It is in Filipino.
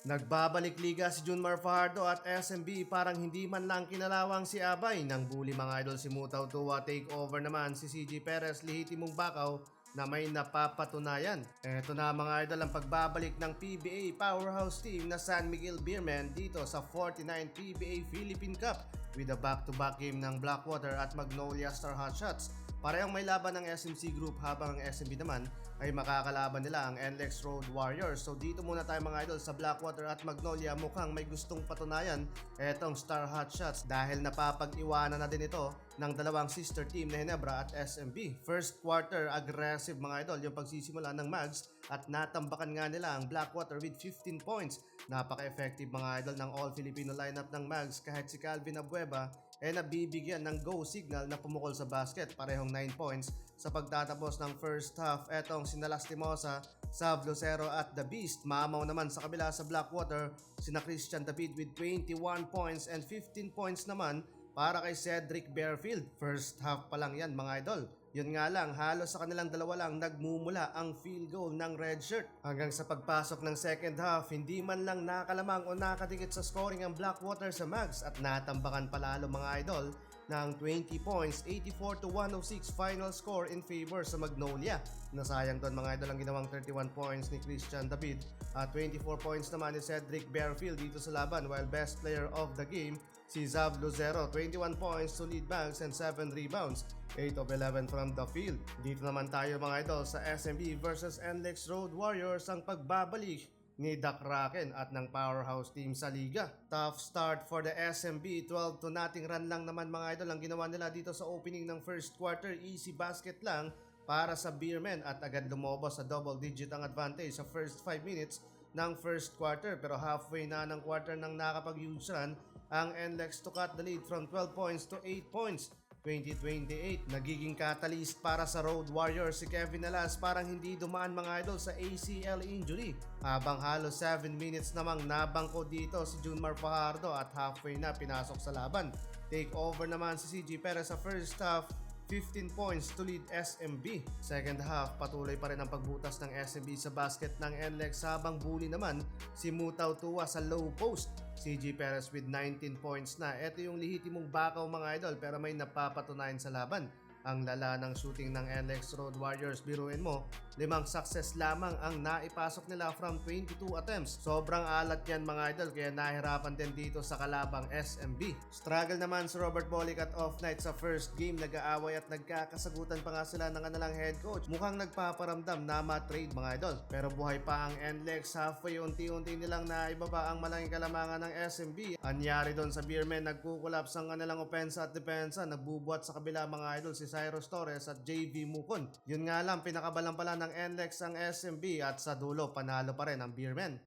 Nagbabalik liga si Junmar Fajardo at SMB parang hindi man lang kinalawang si Abay ng bully mga idol si Mutaw Tua. Take over naman si CG Perez, lehitimong bakaw na may napapatunayan. Eto na mga idol ang pagbabalik ng PBA powerhouse team na San Miguel Beermen dito sa 49th PBA Philippine Cup with a back-to-back game ng Blackwater at Magnolia Star Hotshots. Parehong may laban ng SMC Group habang ang SMB naman ay makakalaban nila ang NLEX Road Warriors. So dito muna tayo mga idol sa Blackwater at Magnolia, mukhang may gustong patunayan etong Star Hotshots dahil napapag-iwanan na din ito ng dalawang sister team na Ginebra at SMB. First quarter, aggressive mga idol yung pagsisimula ng Mags at natambakan nga nila ang Blackwater with 15 points. Napaka-effective mga idol ng all-Filipino lineup ng Mags kahit si Calvin Abueva nabibigyan ng go signal na pumukol sa basket. Parehong 9 points sa pagtatapos ng first half. Etong sina Lastimosa, Sav Lucero at The Beast. Mamaw naman sa kabila sa Blackwater sina Christian David with 21 points and 15 points naman para kay Cedric Bearfield. First half pa lang yan mga idol. Yun nga lang, halos sa kanilang dalawa lang nagmumula ang field goal ng red shirt. Hanggang sa pagpasok ng second half, hindi man lang nakalamang o nakadikit sa scoring ang Blackwater sa Mags at natambakan palalo mga idol ng 20 points, 84-106 final score in favor sa Magnolia. Nasayang doon mga idol ang ginawang 31 points ni Christian David at 24 points naman ni Cedric Bearfield dito sa laban, while best player of the game si Zav Lucero, 21 points, 2 lead banks and 7 rebounds, 8 of 11 from the field. Dito naman tayo mga idol sa SMB versus NLEX Road Warriors, ang pagbabalik ni The Kraken at ng powerhouse team sa liga. Tough start for the SMB, 12-0 run lang naman mga idol ang ginawa nila dito sa opening ng first quarter. Easy basket lang para sa Beermen at agad lumobos sa double digit ang advantage sa first 5 minutes ng first quarter, pero halfway na ng quarter nang nakapag-huge run ang NLEX to cut the lead from 12 points to 8 points. 2028, nagiging catalyst para sa Road Warriors si Kevin Alas, parang hindi dumaan mga idol sa ACL injury. Habang halos 7 minutes namang nabangko dito si Junmar Fajardo at halfway na pinasok sa laban. Take over naman si CG Perez sa first half, 15 points to lead SMB. Second half, patuloy pa rin ang pagbutas ng SMB sa basket ng NLEX habang bully naman si Mutaw Tua sa low post. CG Perez with 19 points na. Ito yung lehitimong bakaw mga idol pero may napapatunayan sa laban. Ang lala ng shooting ng NLEX Road Warriors, biruin mo, 5 success lamang ang naipasok nila from 22 attempts. Sobrang alat yan mga idol kaya nahirapan din dito sa kalabang SMB. Struggle naman si Robert Bolick at off night sa first game. Nag-aaway at nagkakasagutan pa nga sila ng kanilang head coach. Mukhang nagpaparamdam na ma-trade mga idol. Pero buhay pa ang NLEX, halfway unti-unti nilang naibaba ang malaking kalamangan ng SMB. Anyari doon sa Beermen, nagkukulaps ang kanilang opensa at depensa. Nagbubuhat sa kabila mga idol si Cyrus Torres at JV Mukon. Yun nga lang, pinakabalang pala ng NLEX ang SMB at sa dulo panalo pa rin ang Beermen.